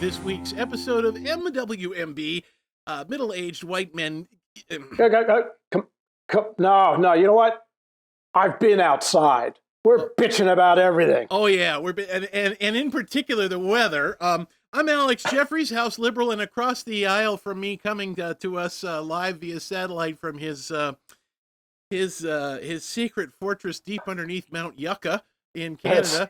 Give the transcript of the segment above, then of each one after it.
this week's episode of MWMB, Middle-Aged White Men. No, you know what? I've been outside. We're bitching about everything. Oh, yeah, and in particular, the weather. I'm Alex Jeffries, House Liberal, and across the aisle from me, coming to us live via satellite from his secret fortress deep underneath Mount Yucca in Canada.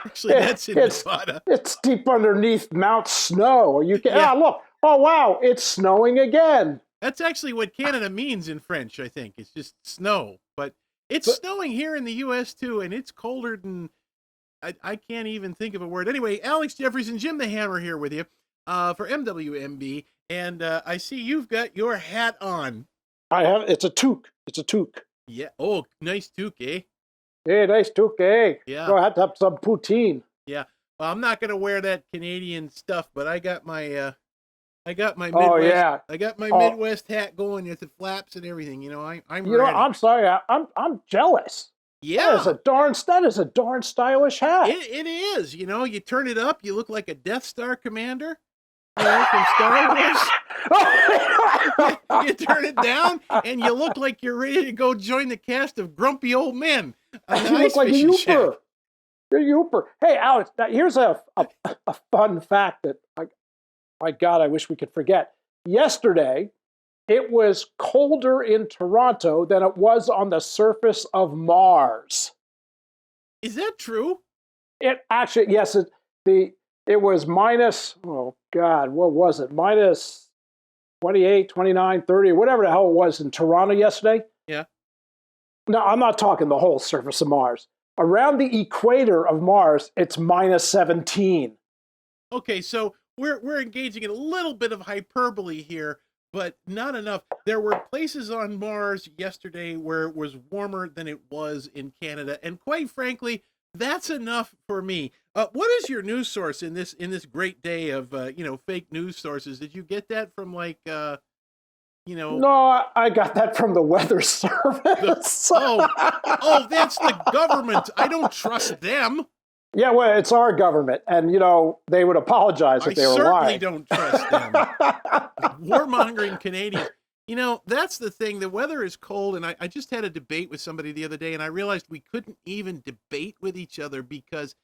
Actually, that's in Nevada. It's deep underneath Mount Snow. Look. Oh, wow. It's snowing again. That's actually what Canada means in French, I think. It's just snow. But it's snowing here in the U.S., too, and it's colder than... I can't even think of a word. Anyway, Alex Jeffries and Jim the Hammer here with you for MWMB. And I see you've got your hat on. I have. It's a toque. Yeah. Oh, nice toque, eh? Hey, nice toque, eh? Yeah. So I had to have some poutine. Yeah. Well, I'm not going to wear that Canadian stuff, but I got my Midwest. Oh, yeah. I got my Midwest hat going with the flaps and everything. You know, I'm. You know, I'm sorry. I'm jealous. Yeah. That is a darn stylish hat. It is. You know, you turn it up, you look like a Death Star commander. You know, from Star Wars. You turn it down, and you look like you're ready to go join the cast of Grumpy Old Men. You look like a Youper. You're a Youper. Hey, Alex, here's a fun fact that, my God, I wish we could forget. Yesterday, it was colder in Toronto than it was on the surface of Mars. Is that true? It actually, yes, it was minus, oh God, what was it? Minus 28, 29, 30, whatever the hell it was in Toronto yesterday. Yeah. No, I'm not talking the whole surface of Mars. Around the equator of Mars, it's minus 17. Okay, so we're engaging in a little bit of hyperbole here, but not enough. There were places on Mars yesterday where it was warmer than it was in Canada, and quite frankly, that's enough for me. What is your news source in this great day of fake news sources? Did you get that from No, I got that from the Weather Service. Oh, that's the government. I don't trust them. Yeah, well, it's our government, and they would apologize if they were lying. I certainly don't trust them. Warmongering Canadians. That's the thing. The weather is cold, and I just had a debate with somebody the other day, and I realized we couldn't even debate with each other because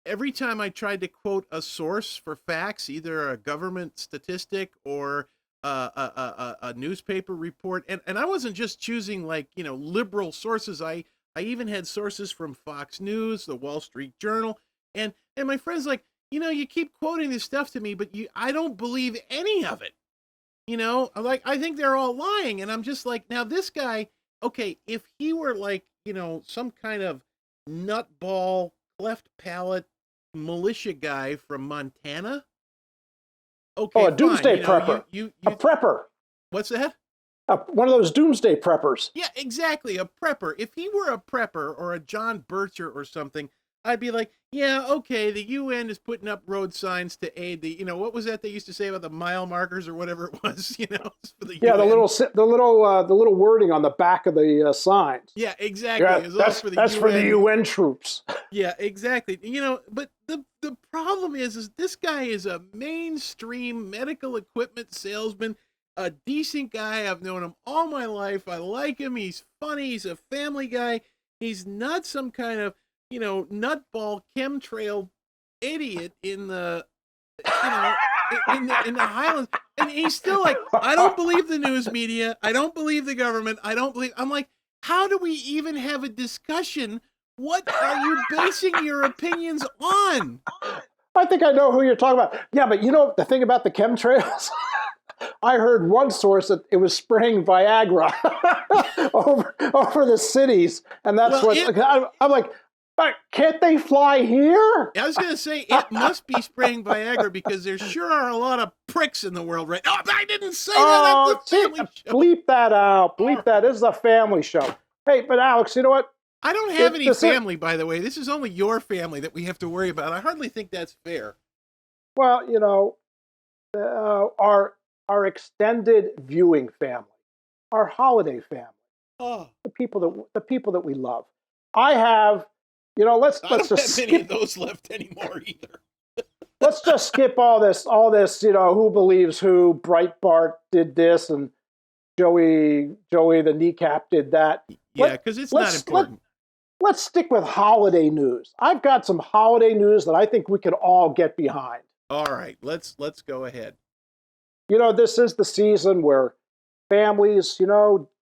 every time I tried to quote a source for facts, either a government statistic or a newspaper report, and I wasn't just choosing liberal sources. I even had sources from Fox News, the Wall Street Journal, and my friend's like, you keep quoting this stuff to me, but I don't believe any of it. I think they're all lying. And I'm just like, now this guy, okay, if he were some kind of nutball, cleft palate militia guy from Montana. Okay. Oh, a doomsday prepper. A prepper. What's that? One of those doomsday preppers. Yeah, exactly. A prepper. If he were a prepper or a John Bircher or something, I'd be like, yeah, okay, the UN is putting up road signs to aid the, what was that they used to say about the mile markers or whatever it was, for the yeah, UN. the little wording on the back of the signs. Yeah, exactly. Yeah, that's for the UN troops. Yeah, exactly. But the problem is this guy is a mainstream medical equipment salesman, a decent guy. I've known him all my life. I like him. He's funny. He's a family guy. He's not some kind of nutball chemtrail idiot in the in the Highlands, and he's still like, I don't believe the news media, I don't believe the government, I'm like, how do we even have a discussion? What are you basing your opinions on? I think I know who you're talking about. Yeah, but the thing about the chemtrails, I heard one source that it was spraying Viagra over the cities, and that's I'm like, can't they fly here? I was going to say, it must be spraying Viagra because there sure are a lot of pricks in the world right now. I didn't say that. That's the family show. Bleep that out. Bleep that. This is a family show. Hey, but Alex, you know what? I don't have any family, by the way. This is only your family that we have to worry about. I hardly think that's fair. Well, our extended viewing family, our holiday family, the people that we love. I have, let's I don't just have any of those left anymore either. let's just skip all this, who believes who, Breitbart did this, and Joey the kneecap did that. Yeah, because it's not important. Let's stick with holiday news. I've got some holiday news that I think we can all get behind. All right, let's go ahead. This is the season where families,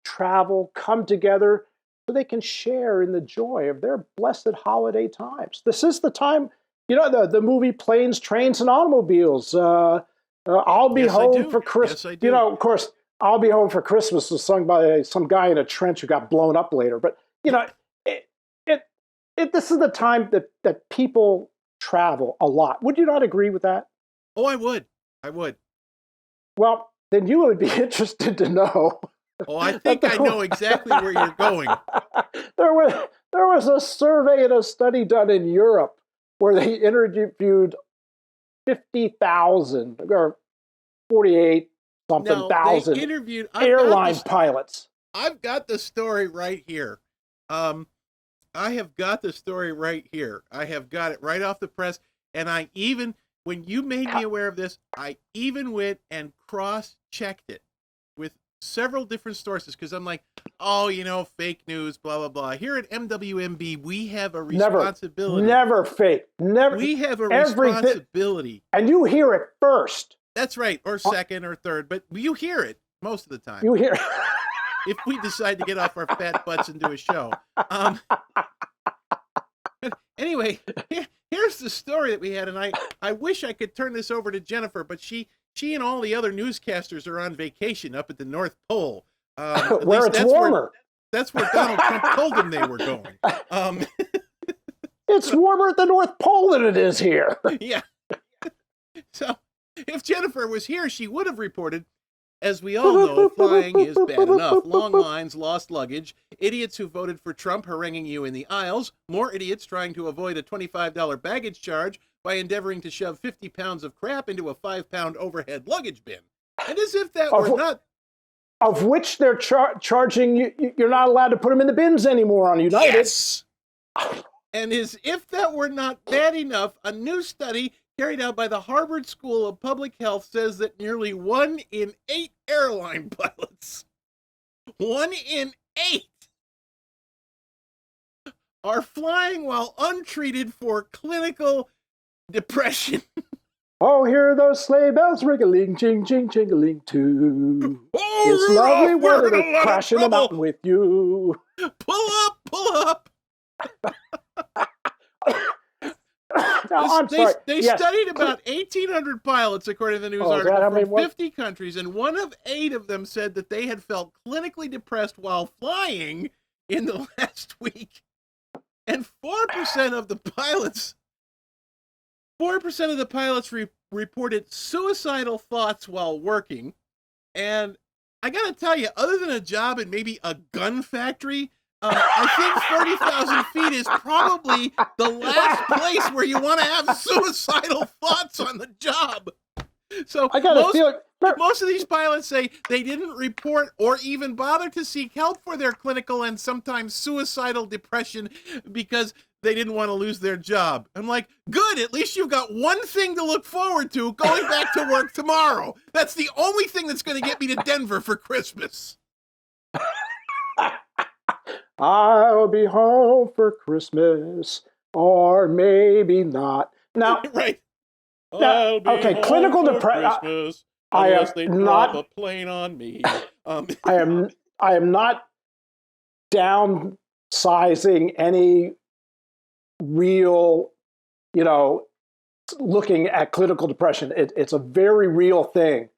travel, come together so they can share in the joy of their blessed holiday times. This is the time, the movie Planes, Trains, and Automobiles. I'll Be Home for Christmas. Yes, I do. Of course, I'll Be Home for Christmas was sung by some guy in a trench who got blown up later. But, this is the time that people travel a lot. Would you not agree with that? Oh, I would. Well, then you would be interested to know. Oh, I think I know exactly where you're going. There was a survey and a study done in Europe where they interviewed 50,000 or 48,000 they interviewed airline pilots. I've got the story right here. I have got the story right here. I have got it right off the press. And when you made me aware of this, I even went and cross-checked it with several different sources because I'm like, fake news, blah, blah, blah. Here at MWMB, we have a responsibility. Never fake. Never. We have a responsibility. And you hear it first. That's right, or second or third, but you hear it most of the time. You hear if we decide to get off our fat butts and do a show. Anyway, here's the story that we had, and I wish I could turn this over to Jennifer, but she and all the other newscasters are on vacation up at the North Pole. Where it's warmer. That's where Donald Trump told them they were going. It's warmer at the North Pole than it is here. Yeah. So if Jennifer was here, she would have reported, as we all know, flying is bad enough. Long lines, lost luggage, idiots who voted for Trump haranguing you in the aisles, more idiots trying to avoid a $25 baggage charge by endeavoring to shove 50 pounds of crap into a 5-pound overhead luggage bin. And as if that were not... Of which they're charging you, you're not allowed to put them in the bins anymore on United. Yes! And as if that were not bad enough, a new study carried out by the Harvard School of Public Health says that nearly 1 in 8 airline pilots, 1 in 8, are flying while untreated for clinical depression. Oh, hear those sleigh bells ringling, ching, ching, chingling too. Oh, it's lovely weather to crash in the mountain with you. Pull up. They studied about 1,800 pilots, according to the news article, from 50 countries, and 1 of 8 of them said that they had felt clinically depressed while flying in the last week. And 4% of the pilots reported suicidal thoughts while working. And I got to tell you, other than a job in maybe a gun factory, I think 40,000 feet is probably the last place where you want to have suicidal thoughts on the job. So I got to feel most of these pilots say they didn't report or even bother to seek help for their clinical and sometimes suicidal depression because they didn't want to lose their job. I'm like, good, at least you've got one thing to look forward to going back to work tomorrow. That's the only thing that's going to get me to Denver for Christmas. I'll be home for Christmas, or maybe not. Now, right. Now, okay, clinical depression. Unless they drop a plane on me. I am not downsizing any real, looking at clinical depression. It's a very real thing.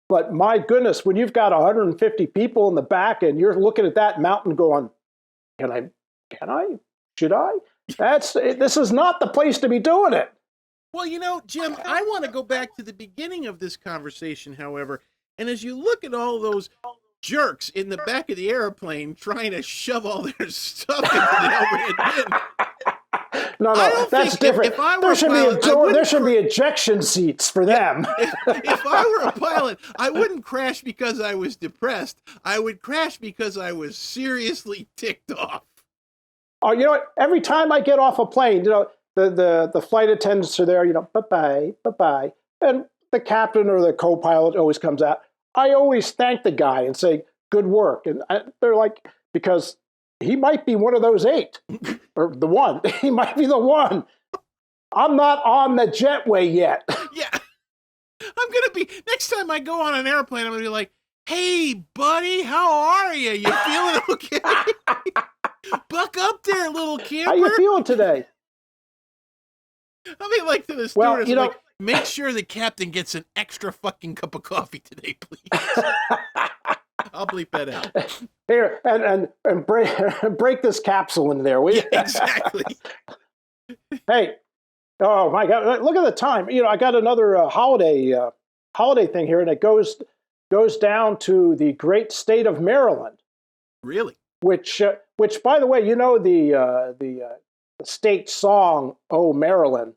But my goodness, when you've got 150 people in the back and you're looking at that mountain going, can I, should I? This is not the place to be doing it. Well, Jim, I want to go back to the beginning of this conversation, however, and as you look at all those jerks in the back of the airplane trying to shove all their stuff into the overhead bin. No, that's different. There should be ejection seats for them. If I were a pilot, I wouldn't crash because I was depressed. I would crash because I was seriously ticked off. Oh, you know what? Every time I get off a plane, the flight attendants are there, bye-bye, bye-bye. And the captain or the co-pilot always comes out. I always thank the guy and say, good work. And they're like, because he might be one of those 8, or the one. He might be the one. I'm not on the jetway yet. Yeah. I'm going to be, next time I go on an airplane, I'm going to be like, hey, buddy, how are you? You feeling okay? Buck up there, little camper. How you feeling today? I'll be like to the stewardess, like, make sure the captain gets an extra fucking cup of coffee today, please. I'll bleep that out. Here, and break this capsule in there, will you? Yeah, exactly. Hey, oh my God, look at the time. I got another holiday thing here, and it goes down to the great state of Maryland. Really? Which by the way, the state song "Oh Maryland"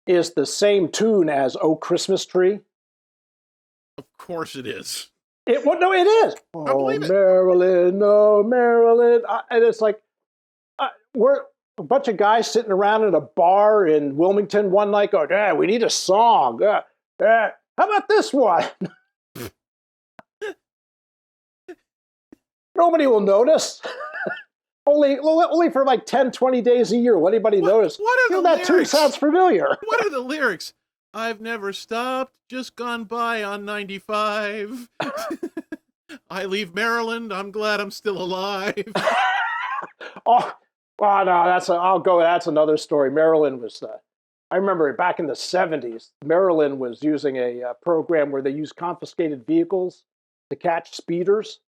is the same tune as "Oh Christmas Tree." Of course it is. No, it is. I believe it. Maryland, oh Maryland, and it's like we're a bunch of guys sitting around in a bar in Wilmington one night, going, "Yeah, we need a song. How about this one?" Nobody will notice. Only for like 10, 20 days a year will anybody notice. What are the that lyrics? Tune sounds familiar. What are the lyrics? I've never stopped, just gone by on 95. I leave Maryland, I'm glad I'm still alive. Oh no, that's another story. Maryland was, I remember back in the 70s, Maryland was using a program where they used confiscated vehicles to catch speeders.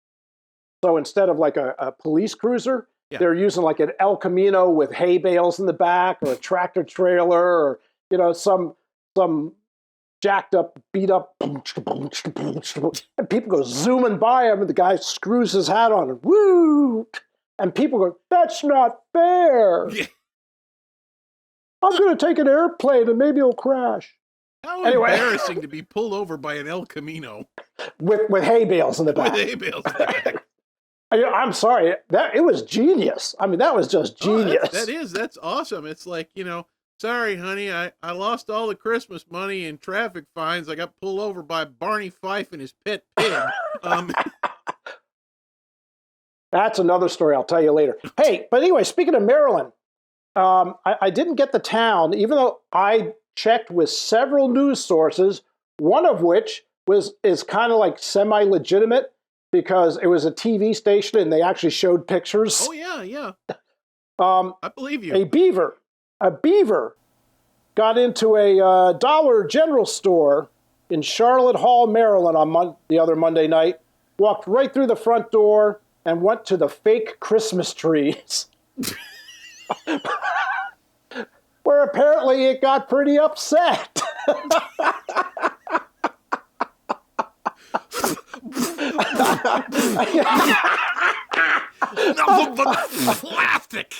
So instead of like a police cruiser, they're using like an El Camino with hay bales in the back, or a tractor trailer, or some jacked up, beat up, and people go zooming by him, and the guy screws his hat on and woo, and people go, "That's not fair. Yeah. I'm going to take an airplane and maybe it'll crash." How embarrassing to be pulled over by an El Camino with hay bales in the back. With hay bales in the back. I'm sorry, it was genius. I mean, that was just genius. That's awesome. It's like, sorry, honey, I lost all the Christmas money in traffic fines. I got pulled over by Barney Fife and his pet pig. That's another story I'll tell you later. Hey, but anyway, speaking of Maryland, I didn't get the town, even though I checked with several news sources, one of which is kind of like semi-legitimate, because it was a TV station and they actually showed pictures. Oh, yeah. I believe you. A beaver got into a Dollar General store in Charlotte Hall, Maryland on the other Monday night, walked right through the front door and went to the fake Christmas trees, where apparently it got pretty upset. Nothing but plastic.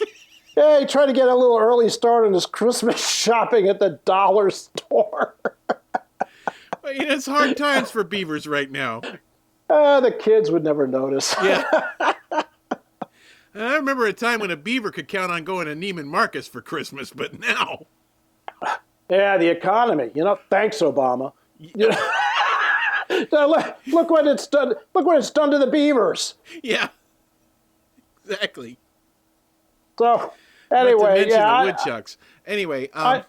Yeah, he tried to get a little early start on his Christmas shopping at the dollar store. It's hard times for beavers right now. The kids would never notice. Yeah. I remember a time when a beaver could count on going to Neiman Marcus for Christmas, but now. Yeah, the economy. Thanks, Obama. Look what it's done. Look what it's done to the beavers. Yeah. Exactly. So, anyway, the woodchucks. Anyway, I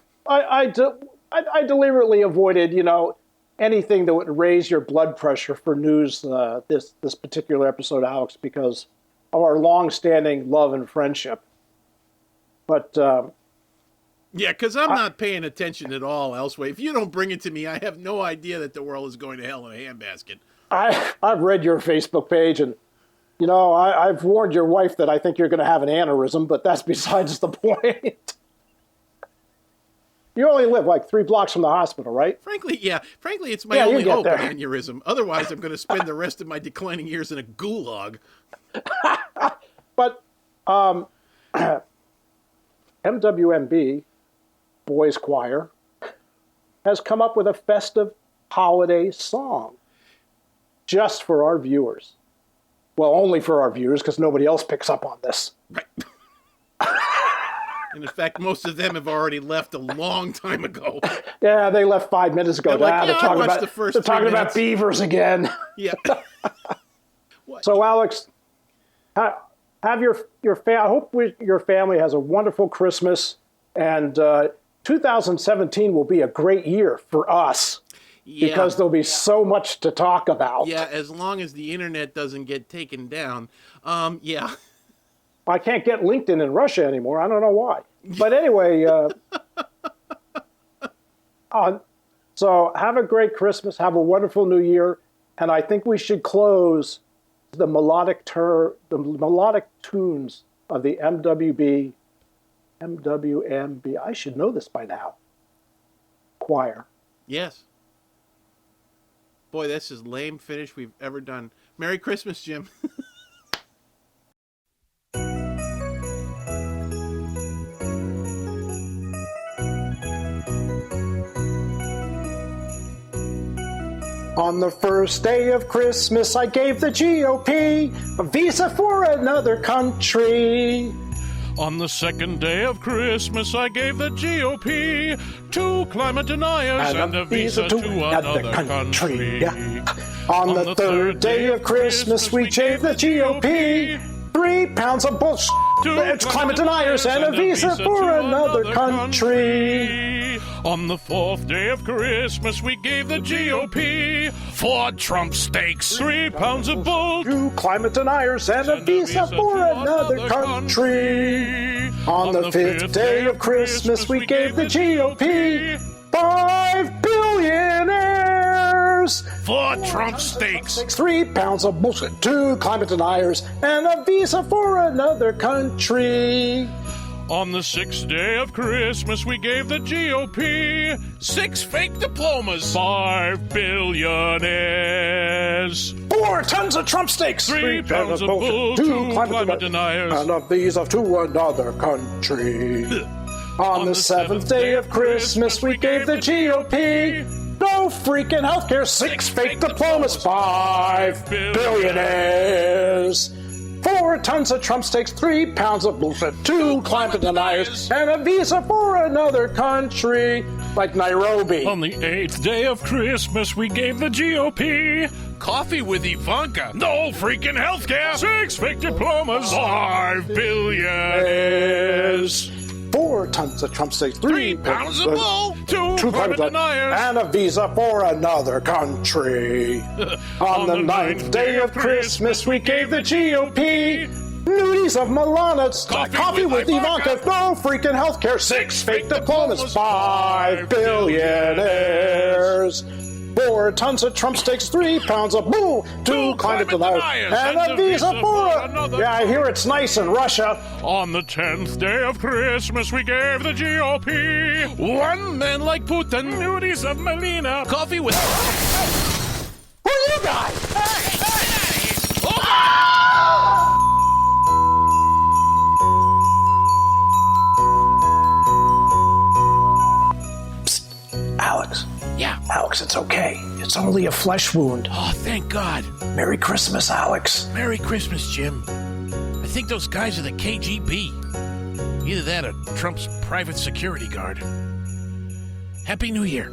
deliberately avoided, anything that would raise your blood pressure for news this particular episode, Alex, because of our long-standing love and friendship. But yeah, because I'm not paying attention at all elsewhere. If you don't bring it to me, I have no idea that the world is going to hell in a handbasket. I've read your Facebook page, and I've warned your wife that I think you're going to have an aneurysm, but that's besides the point. You only live like 3 blocks from the hospital, right? Frankly, it's my only hope, there. an aneurysm. Otherwise, I'm going to spend the rest of my declining years in a gulag. But MWMB Boys Choir has come up with a festive holiday song just for our viewers. Well, only for our viewers, because nobody else picks up on this. Right. And in fact, most of them have already left a long time ago. Yeah, they left 5 minutes ago. They're like, They're I talking watched about the first they're 3 talking about minutes. beavers again. Yeah. So, Alex, have your I hope your family has a wonderful Christmas, and 2017 will be a great year for us because there'll be so much to talk about. Yeah, as long as the internet doesn't get taken down. Yeah. I can't get LinkedIn in Russia anymore. I don't know why. But anyway, so have a great Christmas. Have a wonderful New Year. And I think we should close the melodic tunes of the MWMB. I should know this by now. Choir. Yes. Boy, that's as lame finish we've ever done. Merry Christmas, Jim. On the first day of Christmas, I gave the GOP a visa for another country. On the second day of Christmas, I gave the GOP 2 climate deniers and a visa to another country. On the third day of Christmas, we gave the GOP 3 pounds of bullshit. It's climate deniers and a visa for another country. On the fourth day of Christmas, we gave the GOP 4 Trump steaks, 3 pounds of bull, 2 climate deniers and a visa for another country. On the fifth day of Christmas, we gave the GOP 5 billionaires, 4 Trump steaks, 3 pounds of bullshit, 2 climate deniers, and a visa for another country. On the sixth day of Christmas, we gave the GOP 6 fake diplomas, 5 billionaires, 4 tons of Trump steaks, 3 pounds of bull, 2 climate deniers, and a visa to another country. On the seventh day of Christmas, we gave the GOP no freaking healthcare, 6 fake diplomas, 5 billionaires, 4 tons of Trump steaks, 3 pounds of bullshit, 2 climate deniers, and a visa for another country, like Nairobi. On the 8th day of Christmas, we gave the GOP coffee with Ivanka, no freaking healthcare, 6 fake diplomas, 5 billionaires, 4 tons of Trump steaks, 3 pounds of bull, 2 climate deniers, and a visa for another country. On the 9th day of Christmas, we gave the GOP nudies of Milana, coffee with Ivanka, no freaking healthcare, 6 fake diplomas, 5 billionaires, 4 tons of Trump steaks, 3 pounds of bull, 2 climate deniers, and a visa for another. Yeah, I hear it's nice in Russia. On the 10th day of Christmas, we gave the GOP 1 man like Putin, nudies of Melina, coffee with... Who are you guys? Psst, Alex. Yeah. Alex, it's okay. It's only a flesh wound. Oh, thank God. Merry Christmas, Alex. Merry Christmas, Jim. I think those guys are the KGB. Either that or Trump's private security guard. Happy New Year.